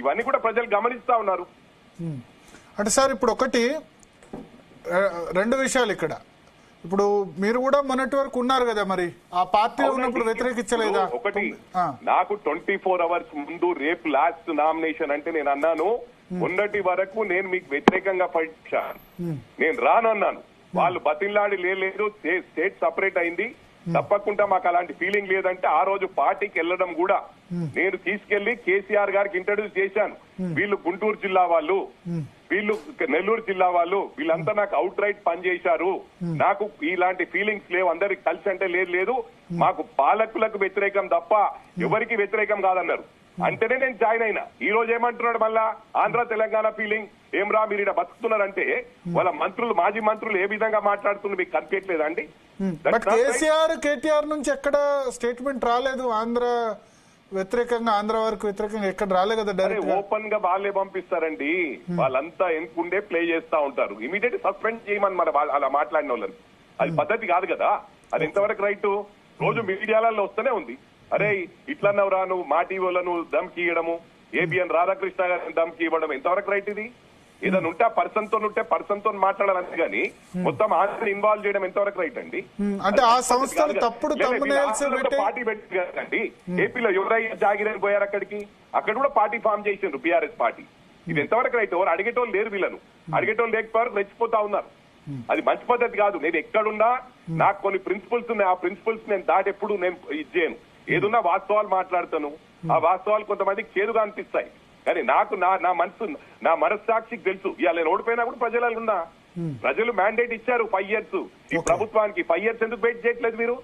ఇవన్నీ కూడా ప్రజలు గమనిస్తా ఉన్నారు. అంటే సార్ ఇప్పుడు ఒకటి రెండు విషయాలు ఇక్కడ. ఇప్పుడు మీరు కూడా మొన్నటి వరకు ఉన్నారు కదా, మరి ఆ పార్టీలో ఉన్నప్పుడు వ్యతిరేకించలేదా? ఒకటి, నాకు 24 hours ముందు రేపు లాస్ట్ నామినేషన్ అంటే నేను అన్నాను, మొన్నటి వరకు నేను మీకు వ్యతిరేకంగా ఫైట్ చేశాను, నేను రానన్నాను. వాళ్ళు బతిల్లాడి లేదు, స్టేట్ సపరేట్ అయింది, తప్పకుండా మాకు అలాంటి ఫీలింగ్ లేదంటే ఆ రోజు పార్టీకి వెళ్ళడం కూడా నేను తీసుకెళ్లి కేసీఆర్ గారికి ఇంట్రడ్యూస్ చేశాను. వీళ్ళు గుంటూరు జిల్లా వాళ్ళు, వీళ్ళు నెల్లూరు జిల్లా వాళ్ళు, వీళ్ళంతా నాకు అవుట్ రైట్ పనిచేశారు, నాకు ఇలాంటి ఫీలింగ్స్ లేవు, అందరికి కలిసి అంటే లేదు, మాకు పాలకులకు వ్యతిరేకం తప్ప ఎవరికి వ్యతిరేకం కాదన్నారు. అంటేనే నేను జాయిన్ అయినా. ఈ రోజు ఏమంటున్నాడు మళ్ళా, ఆంధ్ర తెలంగాణ ఫీలింగ్ ఏం రా, మీరు ఇక్కడ బతుకుతున్నారంటే వాళ్ళ మంత్రులు, మాజీ మంత్రులు ఏ విధంగా మాట్లాడుతున్నారు మీకు కనిపించలేదా అండి? కేసీఆర్ కేటీఆర్ నుంచి ఎక్కడ స్టేట్మెంట్ రాలేదు ఆంధ్ర వ్యతిరేకంగా, ఆంధ్ర వరకు వ్యతిరేకంగా ఎక్కడ రాలేదు కదా. డైరెక్ట్ ఓపెన్ గా వాళ్ళే పంపిస్తారండి, వాళ్ళంతా ఎన్నుకుండే ప్లే చేస్తా ఉంటారు. ఇమీడియట్ సస్పెండ్ చేయమని మన అలా మాట్లాడిన వాళ్ళని, అది పద్ధతి కాదు కదా. అది ఎంతవరకు రైట్? రోజు మీడియాలలో వస్తూనే ఉంది, అరే ఇట్లన్నావు రా నువ్వు, మా టీవీలను దమ్కి ఇవ్వడము, ఏబిఎన్ రాధాకృష్ణ గారిని దమ్కి ఇవ్వడం ఎంతవరకు రైట్? ఇది ఏదైనా ఉంటే పర్సన్ తో మాట్లాడాలని కానీ మొత్తం ఆన్సర్ ఇన్వాల్వ్ చేయడం ఎంతవరకు రైట్ అండి? అంటే ఆ సంస్థలు తప్పుడు పార్టీ పెట్టి కదండి. ఏపీలో ఎవరైనా జాగిరని పోయారు అక్కడికి, అక్కడ కూడా పార్టీ ఫామ్ చేసిండ్రు పిఆర్ఎస్ పార్టీ. ఇది ఎంతవరకు రైట్? ఎవరు అడిగేటోళ్ళు లేరు, వీళ్ళను అడిగేటోళ్ళు లేకపోయారు, రెచ్చిపోతా ఉన్నారు. అది మంచి పద్ధతి కాదు. నేను ఎక్కడున్నా నాకు కొన్ని ప్రిన్సిపల్స్ ఉన్నాయి, ఆ ప్రిన్సిపల్స్ నేను దాటి ఎప్పుడు నేను ఇది చేయను. ఏదున్నా వాస్తవాలు మాట్లాడతాను, ఆ వాస్తవాలు కొంతమందికి చేదుగా అనిపిస్తాయి, కానీ నాకు నా మనస్సాక్షికి తెలుసు. ఇవాళ నేను ఓడిపోయినా కూడా ప్రజలలో ఉన్నా. ప్రజలు మ్యాండేట్ ఇచ్చారు 5 years ఈ ప్రభుత్వానికి. 5 years ఎందుకు వెయిట్ చేయట్లేదు మీరు?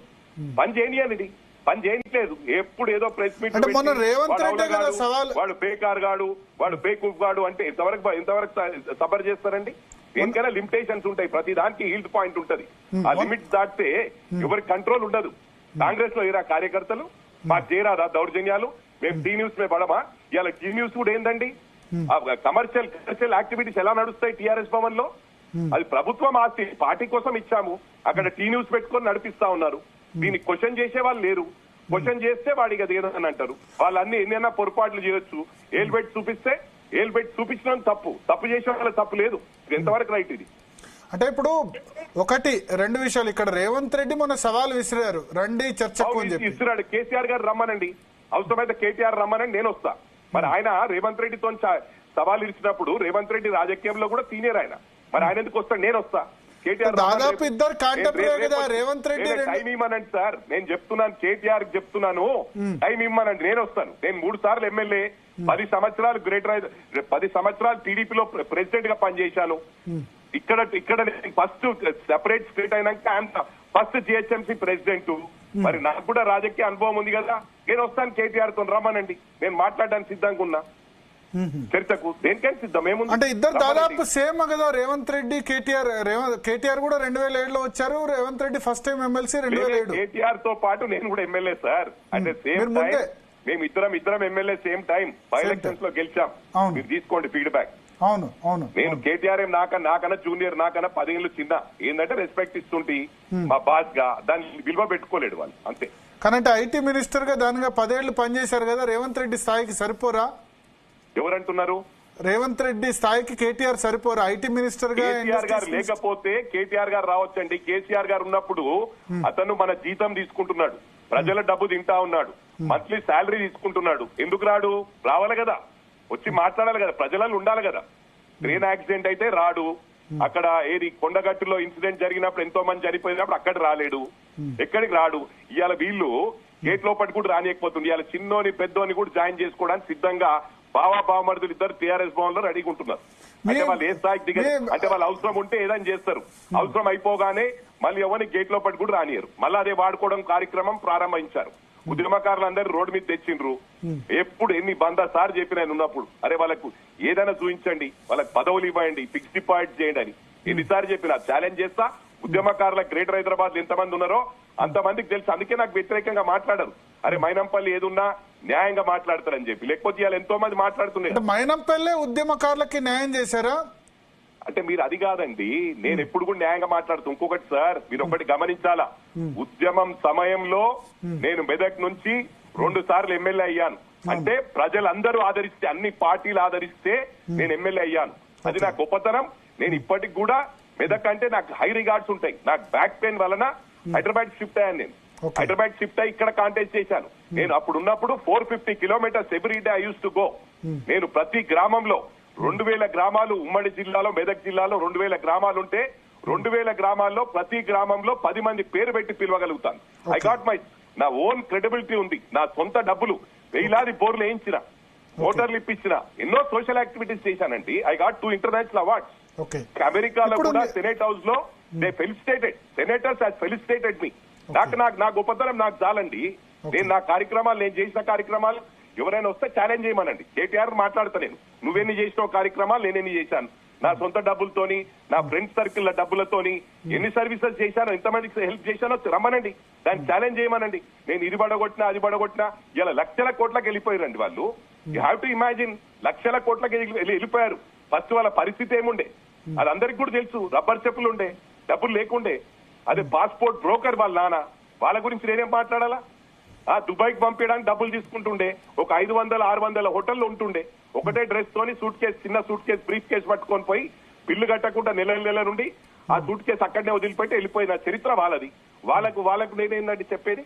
పని చేయనియండి, పని చేయట్లేదు. ఎప్పుడు ఏదో ప్రెస్ మీట్ వాడు పేకార్ గాడు, వాడు పేకూఫ్ గాడు అంటే ఎంతవరకు సబర్ చేస్తారండి? దేనికైనా లిమిటేషన్స్ ఉంటాయి, ప్రతి దానికి హీల్డ్ పాయింట్ ఉంటది. ఆ లిమిట్స్ దాటితే ఎవరి కంట్రోల్ ఉండదు. కాంగ్రెస్ లో ఏరా కార్యకర్తలు మాకు చేయరాదా దౌర్జన్యాలు? మేము టీ న్యూస్ మే పడమా? ఇవాళ టీ న్యూస్ కూడా ఏందండి, కమర్షియల్ యాక్టివిటీస్ ఎలా నడుస్తాయి టీఆర్ఎస్ భవన్ లో? అది ప్రభుత్వం ఆస్తి, పార్టీ కోసం ఇచ్చాము, అక్కడ టీ న్యూస్ పెట్టుకొని నడిపిస్తా ఉన్నారు. దీన్ని క్వశ్చన్ చేసే వాళ్ళు లేరు. క్వశ్చన్ చేస్తే వాడికి అది ఏదని అంటారు. వాళ్ళన్ని ఎన్నైనా పొరపాట్లు చేయొచ్చు. ఏల్బెట్ చూపిస్తే ఏల్బెట్ చూపించడం తప్పు చేసే వాళ్ళ తప్పు లేదు. ఎంతవరకు రైట్ ఇది? అంటే ఇప్పుడు ఒకటి రెండు విషయాలు ఇక్కడ. రేవంత్ రెడ్డి మొన్న సవాల్ విసిరారు, రండి చర్చకు విసిరాడు. కేసీఆర్ గారు రమ్మనండి, అవసరమైతే కేటీఆర్ రమ్మనండి, నేను వస్తా. మరి ఆయన రేవంత్ రెడ్డితో సవాల్ ఇచ్చినప్పుడు రేవంత్ రెడ్డి రాజకీయంలో కూడా సీనియర్ ఆయన, మరి ఆయన ఎందుకు వస్తాడు? నేను వస్తా. కేటీఆర్ దాదాపు ఇద్దరు రేవంత్ రెడ్డి టైం ఇవ్వనండి సార్, నేను చెప్తున్నాను, కేటీఆర్ చెప్తున్నాను, టైం ఇవ్వనండి, నేను వస్తాను. నేను 3 సార్లు ఎమ్మెల్యే, 10 సంవత్సరాలు 10 సంవత్సరాలు టీడీపీలో ప్రెసిడెంట్ గా పనిచేశాను. ఇక్కడ నేను ఫస్ట్ సెపరేట్ స్టేట్ అయినాక ఫస్ట్ జిహెచ్ఎంసీ ప్రెసిడెంట్. మరి నాకు కూడా రాజకీయ అనుభవం ఉంది కదా, నేను వస్తాను. కేటీఆర్ తో రమ్మనండి, నేను మాట్లాడడానికి సిద్ధంగా ఉన్నా. చర్చకు దేనికైనా సిద్ధం. ఏముంది అంటే ఇద్దరు దాదాపు సేమ్ కదా, రేవంత్ రెడ్డి కేటీఆర్ కూడా 2007లో వచ్చారు, Revanth Reddy first time MLC 2007. KTR తో పాటు నేను కూడా ఎమ్మెల్యే సార్, అంటే సేమ్ టైం మేము ఇద్దరం MLA same time by elections లో గెలిచాం. మీరు తీసుకోండి ఫీడ్బ్యాక్. అవును నేను కేటీఆర్ నాకన్నా జూనియర్, నాకన్నా 10 ఏళ్ళు చిన్న. ఏంటంటే రెస్పెక్ట్ ఇస్తుంటే మా బాస్ గా దాన్ని విలువ పెట్టుకోలేడు వాళ్ళు, అంతే. కానీ ఐటీ మినిస్టర్ గా దానిగా 10 ఏళ్లు పనిచేశారు కదా, రేవంత్ రెడ్డి స్థాయికి సరిపోరా? ఎవరంటున్నారు? రేవంత్ రెడ్డి స్థాయికి కేటీఆర్ సరిపోరా ఐటీ మినిస్టర్ గా? కేసీఆర్ గారు లేకపోతే కేటీఆర్ గారు రావచ్చండి. కేసీఆర్ గారు ఉన్నప్పుడు అతను మన జీతం తీసుకుంటున్నాడు, ప్రజల డబ్బు తింటా ఉన్నాడు, మంత్లీ శాలరీ తీసుకుంటున్నాడు. ఎందుకు రాడు? రావాలి కదా, వచ్చి మాట్లాడాలి కదా, ప్రజలలో ఉండాలి కదా. ట్రైన్ యాక్సిడెంట్ అయితే రాడు, అక్కడ ఏది కొండగట్టులో ఇన్సిడెంట్ జరిగినప్పుడు ఎంతో మంది చనిపోయినప్పుడు అక్కడ రాలేడు, ఎక్కడికి రాడు. ఇవాళ వీళ్ళు గేట్ లోపలి కూడా రానియకపోతుంది. ఇవాళ చిన్నోని పెద్దోని కూడా జాయిన్ చేసుకోవడానికి సిద్ధంగా బావమరుదులు ఇద్దరు టీఆర్ఎస్ భవన్ లో రెడీగా ఉంటున్నారు. అంటే వాళ్ళు ఏ స్థాయికి దిగరు, అంటే వాళ్ళు అవసరం ఉంటే ఏదైనా చేస్తారు, అవసరం అయిపోగానే మళ్ళీ ఎవరిని గేట్ లోపలి కూడా రానియరు. మళ్ళీ అదే వాడుకోవడం కార్యక్రమం ప్రారంభించారు. ఉద్యమకారులందరూ రోడ్డు మీద తెచ్చిండ్రు. ఎప్పుడు ఎన్ని 100 సార్లు చెప్పిన ఆయన ఉన్నప్పుడు, అరే వాళ్ళకు ఏదైనా చూపించండి, వాళ్ళకి పదవులు ఇవ్వండి, ఫిక్స్ డిపాజిట్ చేయండి అని ఎన్నిసార్లు చెప్పినా. ఛాలెంజ్ చేస్తా, ఉద్యమకారుల గ్రేటర్ హైదరాబాద్ లో ఎంతమంది ఉన్నారో అంతమందికి తెలుసు. అందుకే నాకు వ్యతిరేకంగా మాట్లాడరు. అరే మైనంపల్లి ఏదున్నా న్యాయంగా మాట్లాడతారని చెప్పి, లేకపోతే ఇవాళ ఎంతో మంది మాట్లాడుతున్నారు. మైనంపల్లి ఉద్యమకారులకి న్యాయం చేశారా అంటే? మీరు అది కాదండి, నేను ఎప్పుడు కూడా న్యాయంగా మాట్లాడుతూ. ఇంకొకటి సార్, మీరు ఒకటి గమనించాలా, ఉద్యమం సమయంలో నేను మెదక్ నుంచి 2 సార్లు ఎమ్మెల్యే అయ్యాను. అంటే ప్రజలందరూ ఆదరిస్తే, అన్ని పార్టీలు ఆదరిస్తే నేను ఎమ్మెల్యే అయ్యాను. అది నా గొప్పతనం. నేను ఇప్పటికి కూడా మెదక్ అంటే నాకు హై రిగార్డ్స్ ఉంటాయి. నాకు బ్యాక్ పెయిన్ వలన హైదరాబాద్ షిఫ్ట్ అయ్యాను. నేను హైదరాబాద్ షిఫ్ట్ అయ్యి ఇక్కడ కాంటెస్ట్ చేశాను. నేను అప్పుడు ఉన్నప్పుడు 450 kilometres every day I use to go. నేను ప్రతి గ్రామంలో 2000 గ్రామాలు ఉమ్మడి జిల్లాలో, మెదక్ జిల్లాలో 2000 గ్రామాలు ఉంటే 2000 గ్రామాల్లో ప్రతి గ్రామంలో 10 మంది పేరు పెట్టి పిలవగలుగుతాను. ఐ గాట్ మై నా ఓన్ క్రెడిబిలిటీ ఉంది. నా సొంత డబ్బులు వేలాది బోర్లు వేయించిన, మోటార్లు ఇప్పించిన, ఎన్నో సోషల్ యాక్టివిటీస్ చేశానండి. I got 2 international awards. అమెరికాలో కూడా సెనేట్ హౌస్ లో they felicitated, senators has felicitated me. నా గొప్పతనం నాకు చాలండి. నేను నా కార్యక్రమాలు, నేను చేసిన కార్యక్రమాలు ఎవరైనా వస్తే ఛాలెంజ్ చేయమనండి. కేటీఆర్ మాట్లాడతా, నేను నువ్వెన్ని చేసినావు కార్యక్రమాలు, నేనెన్ని చేశాను, నా సొంత డబ్బులతోని, నా ఫ్రెండ్ సర్కిల్ డబ్బులతోని ఎన్ని సర్వీసెస్ చేశానో, ఎంతమందికి హెల్ప్ చేశానో రమ్మనండి. దాన్ని ఛాలెంజ్ చేయమనండి. నేను ఇది పడగొట్టినా, అది పడగొట్టినా. ఇలా లక్షల కోట్లకి వెళ్ళిపోయారండి వాళ్ళు. యూ హ్యావ్ టు ఇమాజిన్, లక్షల కోట్లకి వెళ్ళిపోయారు. ఫస్ట్ వాళ్ళ పరిస్థితి ఏముండే అది అందరికి కూడా తెలుసు. రబ్బర్ చెప్పులు ఉండే, డబ్బులు లేకుండే. అదే పాస్పోర్ట్ బ్రోకర్ వాళ్ళ నాన్న, వాళ్ళ గురించి నేనేం మాట్లాడాలా? దుబాయ్కి పంపించడానికి డబ్బులు తీసుకుంటుండే. ఒక 500-600 హోటల్లో ఉంటుండే. ఒకటే డ్రెస్ తోని సూట్ కేసు, చిన్న సూట్ కేసు, బ్రీఫ్ కేసు పట్టుకొని పోయి బిల్లు కట్టకుండా నెల నుండి ఆ సూట్ కేసు అక్కడనే వదిలిపెట్టి వెళ్ళిపోయిన చరిత్ర వాళ్ళది. వాళ్ళకు నేనేందంటే చెప్పేది.